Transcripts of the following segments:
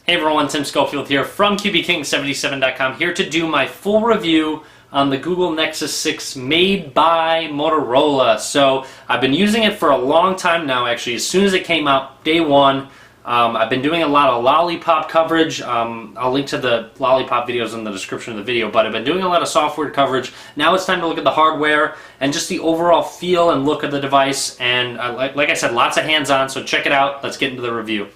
Hey everyone, Tim Schofield here from QBKing77.com, here to do my full review on the Google Nexus 6 made by Motorola. So I've been using it for a long time now, actually. As soon as it came out, day one, I've been doing a lot of Lollipop coverage. I'll link to the Lollipop videos in the description of the video, but I've been doing a lot of software coverage. Now it's time to look at the hardware and just the overall feel and look of the device. And like I said, lots of hands-on, so check it out. Let's get into the review.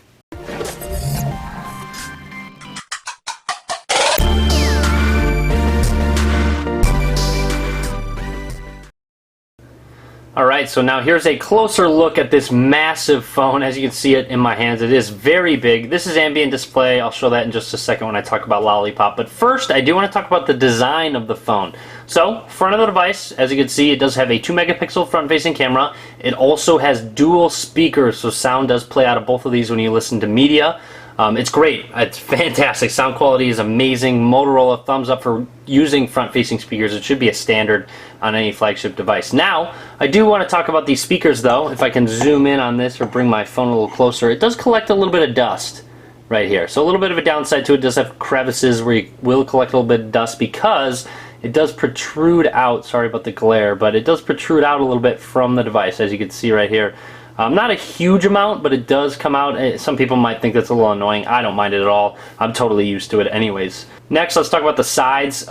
Alright, so now here's a closer look at this massive phone. As you can see it in my hands, it is very big. This is ambient display. I'll show that in just a second when I talk about Lollipop. But first, I do want to talk about the design of the phone. So, front of the device, as you can see, it does have a 2-megapixel front-facing camera. It also has dual speakers, so sound does play out of both of these when you listen to media. It's great. It's fantastic. Sound quality is amazing. Motorola, thumbs up for using front-facing speakers. It should be a standard on any flagship device. Now, I do want to talk about these speakers, though. If I can zoom in on this or bring my phone a little closer, it does collect a little bit of dust right here. So a little bit of a downside to it. It does have crevices where you will collect a little bit of dust because it does protrude out. Sorry about the glare, but it does protrude out a little bit from the device, as you can see right here. Not a huge amount, but it does come out. Some people might think that's a little annoying. I don't mind it at all. I'm totally used to it anyways. Next, let's talk about the sides.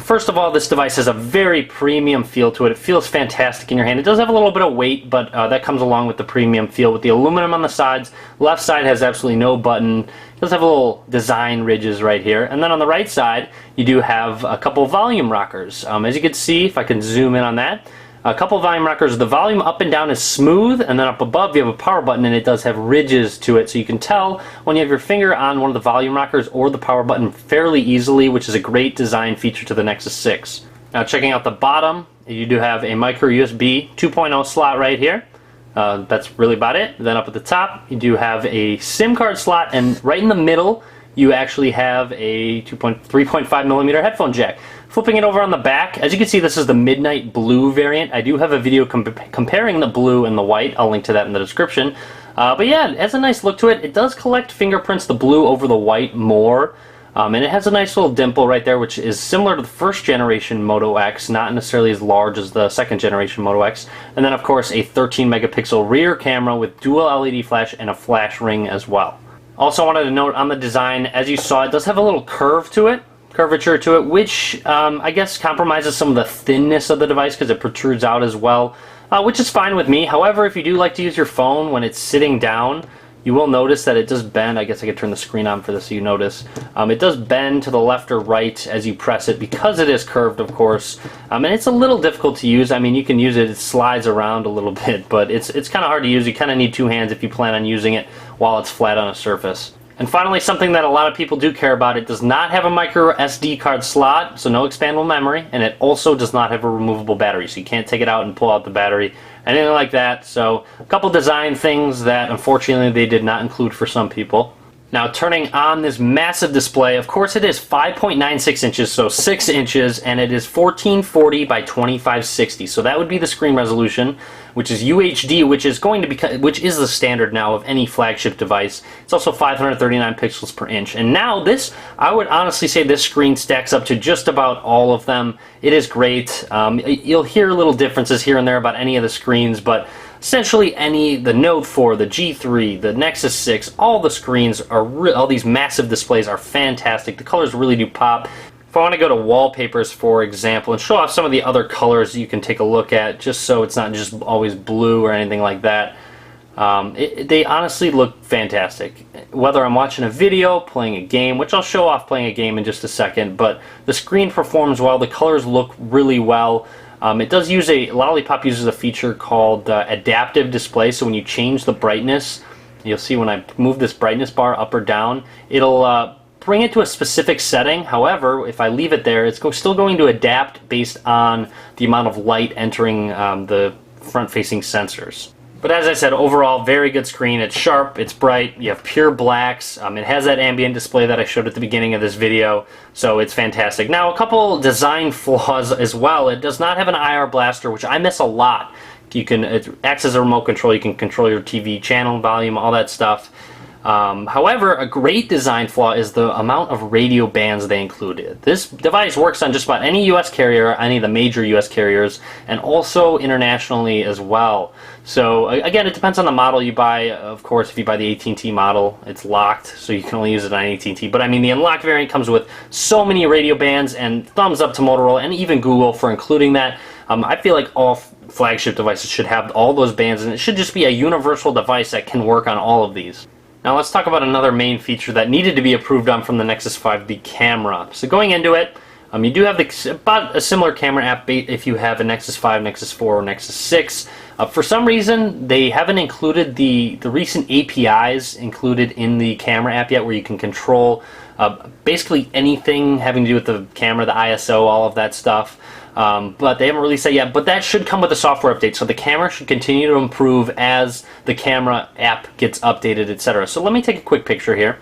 First of all, this device has a very premium feel to it. It feels fantastic in your hand. It does have a little bit of weight, but that comes along with the premium feel. With the aluminum on the sides, left side has absolutely no button. It does have little design ridges right here. And then on the right side, you do have a couple volume rockers. As you can see, if I can zoom in on that, a couple volume rockers. The volume up and down is smooth, and then up above you have a power button, and it does have ridges to it, so you can tell when you have your finger on one of the volume rockers or the power button fairly easily, which is a great design feature to the Nexus 6. Now checking out the bottom, you do have a MicroUSB 2.0 slot right here. That's really about it. Then up at the top, you do have a SIM card slot, and right in the middle, you actually have a 3.5 millimeter headphone jack. Flipping it over on the back, as you can see, this is the midnight blue variant. I do have a video comparing the blue and the white. I'll link to that in the description. But yeah, it has a nice look to it. It does collect fingerprints, the blue over the white more. And it has a nice little dimple right there, which is similar to the first generation Moto X, not necessarily as large as the second generation Moto X. And then, of course, a 13 megapixel rear camera with dual LED flash and a flash ring as well. Also wanted to note on the design, as you saw, it does have a little curvature to it, which I guess compromises some of the thinness of the device because it protrudes out as well, which is fine with me. However, if you do like to use your phone when it's sitting down, you will notice that it does bend. I guess I could turn the screen on for this so you notice. It does bend to the left or right as you press it because it is curved, of course. And it's a little difficult to use. I mean, you can use it, it slides around a little bit, but it's kind of hard to use. You kind of need two hands if you plan on using it while it's flat on a surface. And finally, something that a lot of people do care about, it does not have a microSD card slot, so no expandable memory, and it also does not have a removable battery, so you can't take it out and pull out the battery, anything like that. So a couple design things that unfortunately they did not include for some people. Now turning on this massive display, of course it is 5.96 inches, so 6 inches, and it is 1440 by 2560. So that would be the screen resolution, which is UHD, which is the standard now of any flagship device. It's also 539 pixels per inch. And now this, I would honestly say this screen stacks up to just about all of them. It is great. You'll hear little differences here and there about any of the screens, but essentially the Note 4, the G3, the Nexus 6, all the screens are all these massive displays are fantastic. The colors really do pop. If I want to go to wallpapers, for example, and show off some of the other colors you can take a look at, just so it's not just always blue or anything like that, they honestly look fantastic. Whether I'm watching a video, playing a game, which I'll show off playing a game in just a second, but the screen performs well, the colors look really well. It does use Lollipop uses a feature called adaptive display, so when you change the brightness, you'll see when I move this brightness bar up or down, it'll bring it to a specific setting. However, if I leave it there, it's still going to adapt based on the amount of light entering the front-facing sensors. But as I said, overall, very good screen. It's sharp, it's bright, you have pure blacks. It has that ambient display that I showed at the beginning of this video, so it's fantastic. Now, a couple design flaws as well. It does not have an IR blaster, which I miss a lot. It acts as a remote control. You can control your TV channel volume, all that stuff. However, a great design flaw is the amount of radio bands they included. This device works on just about any US carrier, any of the major US carriers, and also internationally as well. So again, it depends on the model you buy. Of course, if you buy the AT&T model, it's locked, so you can only use it on AT&T. But I mean, the unlocked variant comes with so many radio bands, and thumbs up to Motorola and even Google for including that. I feel like all flagship devices should have all those bands, and it should just be a universal device that can work on all of these. Now let's talk about another main feature that needed to be approved on from the Nexus 5, the camera. So going into it, you do have about a similar camera app if you have a Nexus 5, Nexus 4, or Nexus 6. For some reason, they haven't included the recent APIs included in the camera app yet, where you can control basically anything having to do with the camera, the ISO, all of that stuff. But they haven't released that yet, but that should come with a software update, so the camera should continue to improve as the camera app gets updated, etc. So let me take a quick picture here.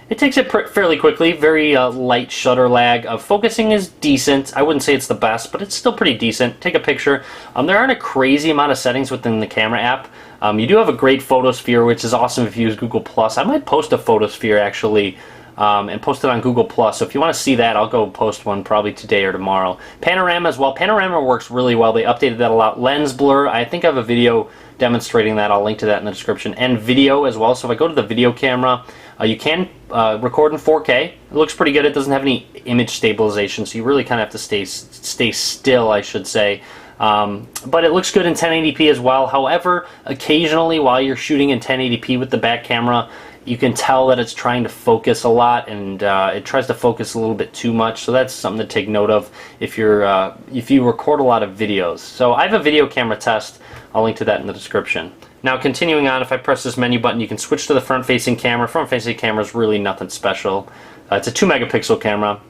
It takes it fairly quickly, very light shutter lag. Focusing is decent. I wouldn't say it's the best, but it's still pretty decent. Take a picture. There aren't a crazy amount of settings within the camera app. You do have a great photosphere, which is awesome if you use Google+. I might post a photosphere actually, and post it on Google+. So if you want to see that, I'll go post one probably today or tomorrow. Panorama as well. Panorama works really well. They updated that a lot. Lens blur, I think I have a video demonstrating that. I'll link to that in the description. And video as well. So if I go to the video camera, you can record in 4K. It looks pretty good. It doesn't have any image stabilization, so you really kind of have to stay still, I should say. But it looks good in 1080p as well. However, occasionally while you're shooting in 1080p with the back camera, you can tell that it's trying to focus a lot, and it tries to focus a little bit too much. So that's something to take note of if you record a lot of videos. So I have a video camera test. I'll link to that in the description. Now continuing on, if I press this menu button, you can switch to the front-facing camera. Front-facing camera is really nothing special. It's a 2-megapixel camera.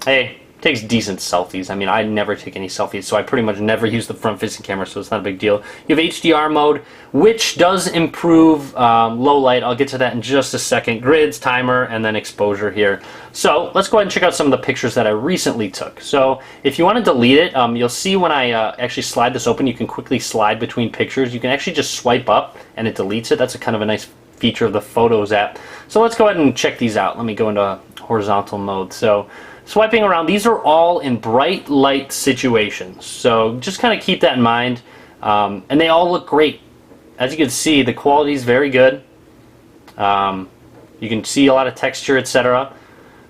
Hey, it takes decent selfies. I mean, I never take any selfies, so I pretty much never use the front-facing camera, so it's not a big deal. You have HDR mode, which does improve low light. I'll get to that in just a second. Grids, timer, and then exposure here. So let's go ahead and check out some of the pictures that I recently took. So if you want to delete it, you'll see when I actually slide this open, you can quickly slide between pictures. You can actually just swipe up and it deletes it. That's a kind of a nice feature of the Photos app. So let's go ahead and check these out. Let me go into horizontal mode. So swiping around, these are all in bright light situations. So just kind of keep that in mind. And they all look great. As you can see, the quality is very good. You can see a lot of texture, etc.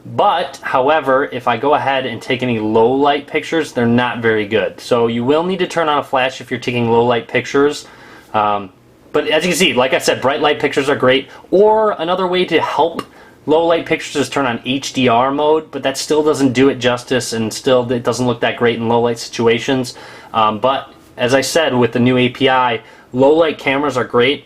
But, however, if I go ahead and take any low light pictures, they're not very good. So you will need to turn on a flash if you're taking low light pictures. But as you can see, like I said, bright light pictures are great. Or another way to help low light pictures is turn on HDR mode, but that still doesn't do it justice, and still it doesn't look that great in low light situations. But as I said, with the new API, low light cameras are great.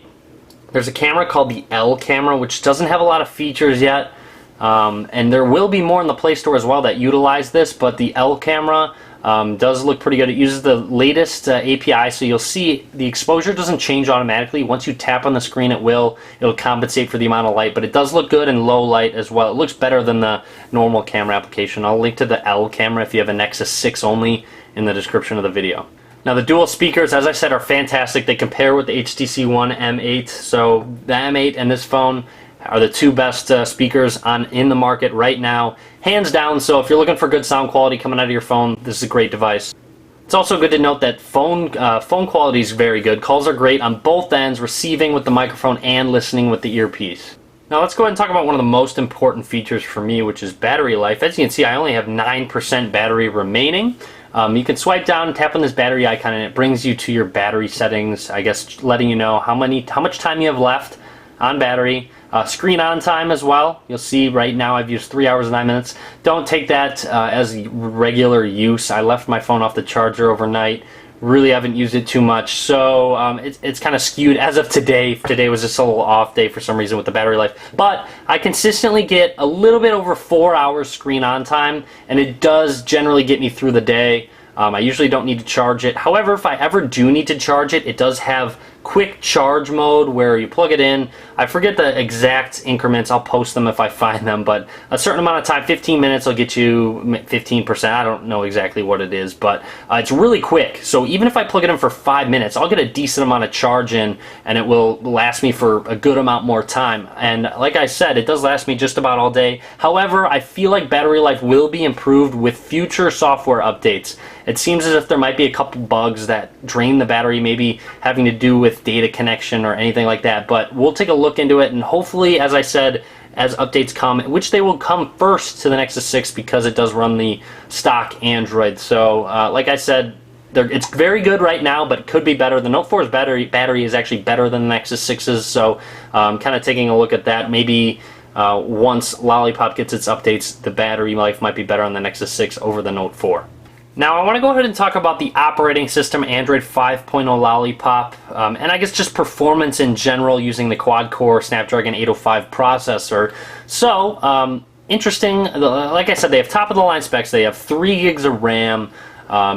There's a camera called the L camera, which doesn't have a lot of features yet. And there will be more in the Play Store as well that utilize this, but the L camera does look pretty good. It uses the latest API, so you'll see the exposure doesn't change automatically. Once you tap on the screen, it'll compensate for the amount of light, but it does look good in low light as well. It looks better than the normal camera application. I'll link to the L camera if you have a Nexus 6 only in the description of the video. Now the dual speakers, as I said, are fantastic. They compare with the HTC One M8, so the M8 and this phone are the two best speakers in the market right now, hands down. So if you're looking for good sound quality coming out of your phone, this is a great device. It's also good to note that phone quality is very good. Calls are great on both ends, receiving with the microphone and listening with the earpiece. Now let's go ahead and talk about one of the most important features for me, which is battery life. As you can see, I only have 9% battery remaining. You can swipe down and tap on this battery icon, and it brings you to your battery settings, I guess letting you know how much time you have left on battery. Screen on time as well. You'll see right now I've used 3 hours and 9 minutes. Don't take that as regular use. I left my phone off the charger overnight. Really haven't used it too much, so it's kind of skewed as of today. Today was just a little off day for some reason with the battery life, but I consistently get a little bit over 4 hours screen on time, and it does generally get me through the day. I usually don't need to charge it. However, if I ever do need to charge it, it does have quick charge mode where you plug it in. I forget the exact increments. I'll post them if I find them, but a certain amount of time, 15 minutes, will get you 15%. I don't know exactly what it is, but it's really quick. So even if I plug it in for 5 minutes, I'll get a decent amount of charge in, and it will last me for a good amount more time. And like I said, it does last me just about all day. However, I feel like battery life will be improved with future software updates. It seems as if there might be a couple bugs that drain the battery, maybe having to do with data connection or anything like that, but we'll take a look into it, and hopefully, as I said, as updates come, which they will come first to the Nexus 6 because it does run the stock Android. So like I said, it's very good right now, but it could be better. The Note 4's battery is actually better than the Nexus 6's, so kind of taking a look at that. Maybe once Lollipop gets its updates, the battery life might be better on the Nexus 6 over the Note 4. Now I want to go ahead and talk about the operating system, Android 5.0 Lollipop, and I guess just performance in general using the quad-core Snapdragon 805 processor. So, interesting, like I said, they have top-of-the-line specs. They have 3 gigs of RAM.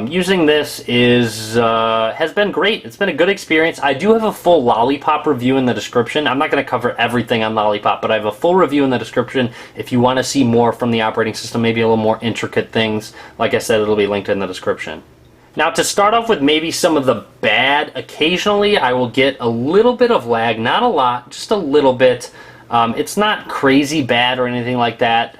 Using this has been great. It's been a good experience. I do have a full Lollipop review in the description. I'm not going to cover everything on Lollipop, but I have a full review in the description if you want to see more from the operating system, maybe a little more intricate things. Like I said, it'll be linked in the description. Now, to start off with maybe some of the bad, occasionally I will get a little bit of lag, not a lot, just a little bit. It's not crazy bad or anything like that.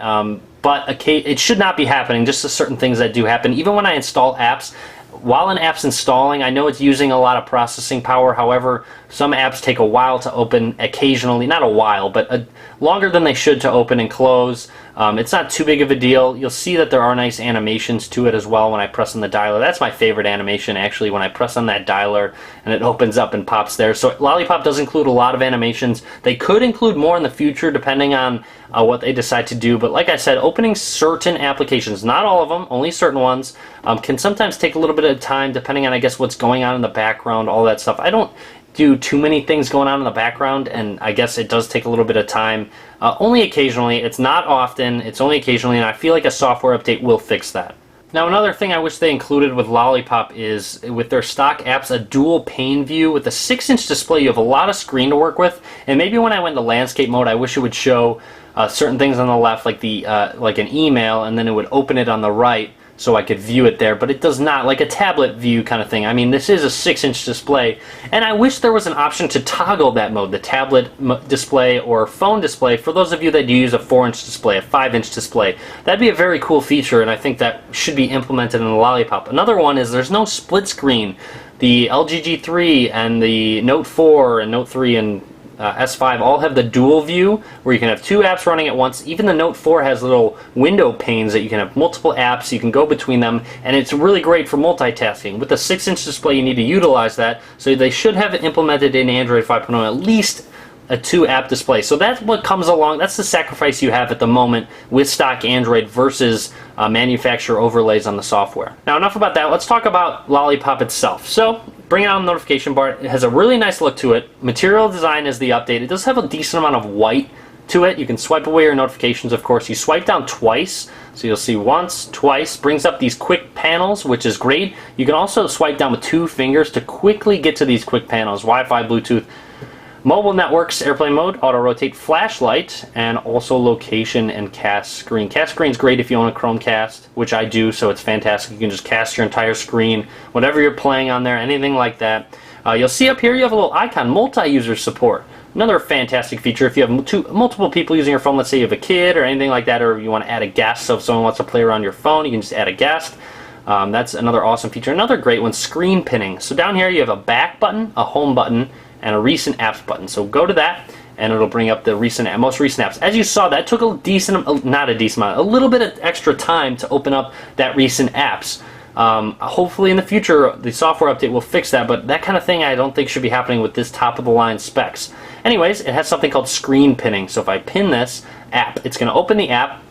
But it should not be happening, just certain things that do happen. Even when I install apps, while an app's installing, I know it's using a lot of processing power. However, some apps take a while to open occasionally. Not a while, but longer than they should to open and close. It's not too big of a deal. You'll see that there are nice animations to it as well when I press on the dialer. That's my favorite animation, actually, when I press on that dialer and it opens up and pops there. So Lollipop does include a lot of animations. They could include more in the future depending on what they decide to do. But like I said, opening certain applications, not all of them, only certain ones, can sometimes take a little bit of time depending on, I guess, what's going on in the background, all that stuff. I don't do too many things going on in the background, and I guess it does take a little bit of time. Only occasionally. It's not often. It's only occasionally, and I feel like a software update will fix that. Now, another thing I wish they included with Lollipop is, with their stock apps, a dual pane view. With a 6-inch display, you have a lot of screen to work with, and maybe when I went to landscape mode, I wish it would show certain things on the left, like like an email, and then it would open it on the right, so I could view it there, but it does not, like a tablet view kind of thing. I mean, this is a 6-inch display, and I wish there was an option to toggle that mode, the tablet display or phone display, for those of you that use a 4-inch display, a 5-inch display. That'd be a very cool feature, and I think that should be implemented in the Lollipop. Another one is there's no split screen. The LG G3 and the Note 4 and Note 3 and S5 all have the dual view where you can have 2 apps running at once. Even the Note 4 has little window panes that you can have multiple apps, you can go between them, and it's really great for multitasking. With the 6-inch display, you need to utilize that, so they should have it implemented in Android 5.0, at least a 2-app display. So that's what comes along, that's the sacrifice you have at the moment with stock Android versus manufacturer overlays on the software. Now, enough about that, let's talk about Lollipop itself. So, bring it on the notification bar. It has a really nice look to it. Material design is the update. It does have a decent amount of white to it. You can swipe away your notifications, of course. You swipe down twice, so you'll see once, twice. Brings up these quick panels, which is great. You can also swipe down with 2 fingers to quickly get to these quick panels. Wi-Fi, Bluetooth, mobile networks, airplane mode, auto rotate, flashlight, and also location and cast screen. Cast screen is great if you own a Chromecast, which I do, so it's fantastic. You can just cast your entire screen, whatever you're playing on there, anything like that. You'll see up here you have a little icon, multi-user support. Another fantastic feature if you have multiple people using your phone. Let's say you have a kid or anything like that, or you want to add a guest, so if someone wants to play around your phone, you can just add a guest. That's another awesome feature. Another great one, screen pinning. So down here you have a back button, a home button, and a recent apps button. So go to that, and it'll bring up the most recent apps. As you saw, that took a little bit of extra time to open up that recent apps. Hopefully in the future, the software update will fix that, but that kind of thing I don't think should be happening with this top-of-the-line specs. Anyways, it has something called screen pinning. So if I pin this app, it's going to open the app,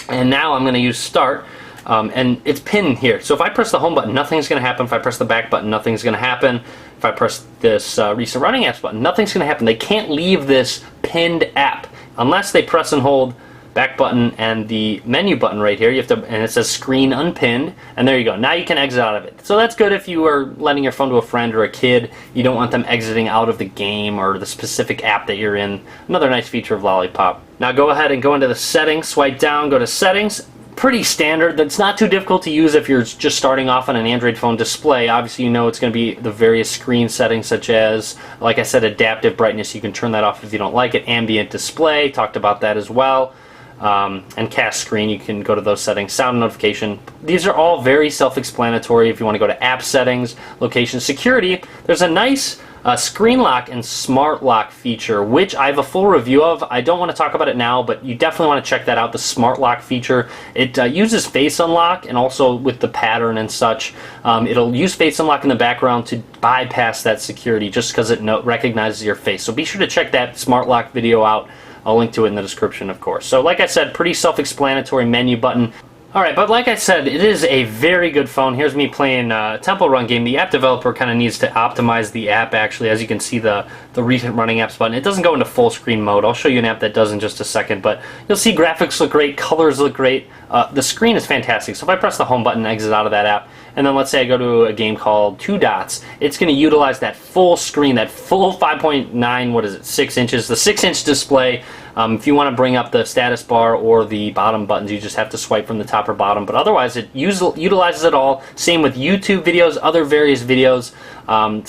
and now I'm going to use Start, and it's pinned here. So if I press the home button, nothing's going to happen. If I press the back button, nothing's going to happen. If I press this recent running apps button, nothing's going to happen. They can't leave this pinned app unless they press and hold back button and the menu button right here. You have to, and it says screen unpinned, and there you go. Now you can exit out of it. So that's good if you are lending your phone to a friend or a kid. You don't want them exiting out of the game or the specific app that you're in. Another nice feature of Lollipop. Now go ahead and go into the settings, swipe down, go to settings. Pretty standard. That's not too difficult to use if you're just starting off on an Android phone display. Obviously, you know it's going to be the various screen settings, such as, like I said, adaptive brightness. You can turn that off if you don't like it. Ambient display, talked about that as well. And cast screen, you can go to those settings. Sound notification. These are all very self-explanatory. If you want to go to app settings, location, security, there's a nice screen lock and smart lock feature, which I have a full review of. I don't want to talk about it now, but you definitely want to check that out, the smart lock feature. It uses face unlock, and also with the pattern and such, it'll use face unlock in the background to bypass that security just because it recognizes your face. So be sure to check that smart lock video out. I'll link to it in the description, of course. So like I said, pretty self-explanatory menu button. Alright, but like I said, it is a very good phone. Here's me playing Temple Run game. The app developer kind of needs to optimize the app, actually. As you can see, the recent running apps button. It doesn't go into full screen mode. I'll show you an app that does in just a second, but you'll see graphics look great, colors look great. The screen is fantastic. So if I press the home button and exit out of that app, and then let's say I go to a game called Two Dots, it's going to utilize that full screen, that full 5.9, what is it, 6 inches, the 6-inch display. If you want to bring up the status bar or the bottom buttons, you just have to swipe from the top or bottom, but otherwise it utilizes it all. Same with YouTube videos, other various videos.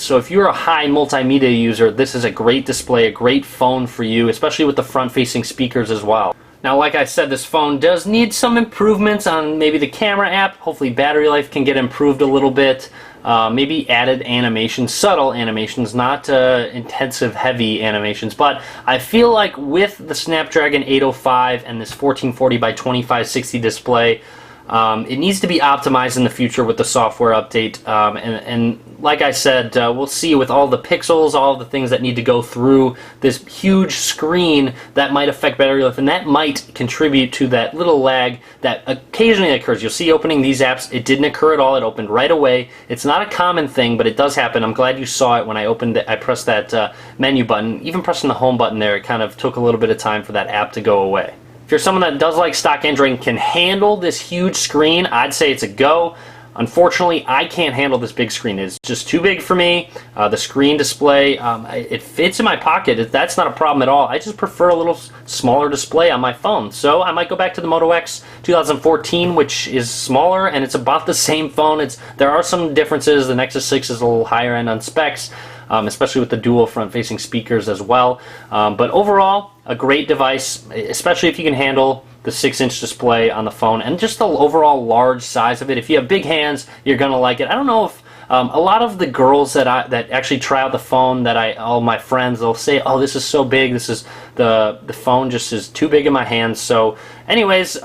So if you're a high multimedia user, this is a great display, a great phone for you, especially with the front-facing speakers as well. Now, like I said, this phone does need some improvements on maybe the camera app. Hopefully battery life can get improved a little bit. Maybe added animations, subtle animations, not intensive, heavy animations. But I feel like with the Snapdragon 805 and this 1440 by 2560 display, it needs to be optimized in the future with the software update. And like I said, we'll see with all the pixels, all the things that need to go through this huge screen that might affect battery life, and that might contribute to that little lag that occasionally occurs. You'll see opening these apps, it didn't occur at all. It opened right away. It's not a common thing, but it does happen. I'm glad you saw it when I opened it. I pressed that menu button. Even pressing the home button there, it kind of took a little bit of time for that app to go away. If you're someone that does like stock Android and can handle this huge screen, I'd say it's a go. Unfortunately, I can't handle this big screen. It's just too big for me. The screen display, it fits in my pocket. That's not a problem at all. I just prefer a little smaller display on my phone. So I might go back to the Moto X 2014, which is smaller, and it's about the same phone. There are some differences. The Nexus 6 is a little higher end on specs, especially with the dual front-facing speakers as well. But overall, a great device, especially if you can handle the 6-inch display on the phone and just the overall large size of it. If you have big hands, you're gonna like it. I don't know if a lot of the girls that actually try out the phone, all my friends, they'll say, "Oh, this is so big. This is the phone just is too big in my hands." So, anyways,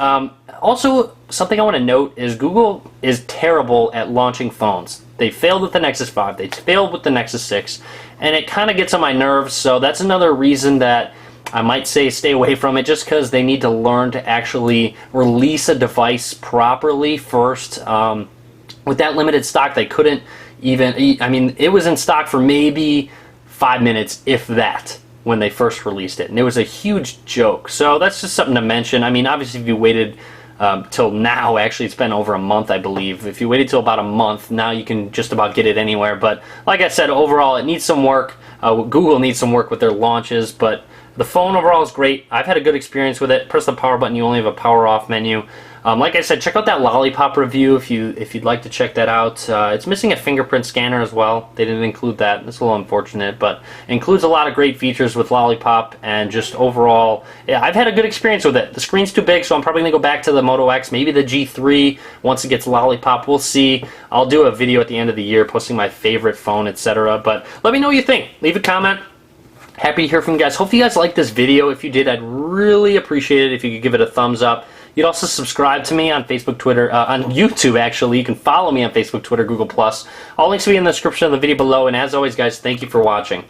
also something I want to note is Google is terrible at launching phones. They failed with the Nexus 5. They failed with the Nexus 6, and it kind of gets on my nerves. So that's another reason that I might say stay away from it, just because they need to learn to actually release a device properly first. With that limited stock, they couldn't even, I mean, it was in stock for maybe 5 minutes, if that, when they first released it. And it was a huge joke. So that's just something to mention. I mean, obviously, if you waited till now, actually, it's been over a month, I believe. If you waited till about a month, now you can just about get it anywhere. But like I said, overall, it needs some work. Google needs some work with their launches, but the phone overall is great. I've had a good experience with it. Press the power button, you only have a power off menu. Like I said, check out that Lollipop review if you'd like to check that out. It's missing a fingerprint scanner as well. They didn't include that. It's a little unfortunate, but it includes a lot of great features with Lollipop, and just overall, yeah, I've had a good experience with it. The screen's too big, so I'm probably going to go back to the Moto X, maybe the G3 once it gets Lollipop. We'll see. I'll do a video at the end of the year posting my favorite phone, etc. But let me know what you think. Leave a comment. Happy to hear from you guys. Hope you guys liked this video. If you did, I'd really appreciate it if you could give it a thumbs up. You'd also subscribe to me on Facebook, Twitter, on YouTube, actually. You can follow me on Facebook, Twitter, Google+. All links will be in the description of the video below. And as always, guys, thank you for watching.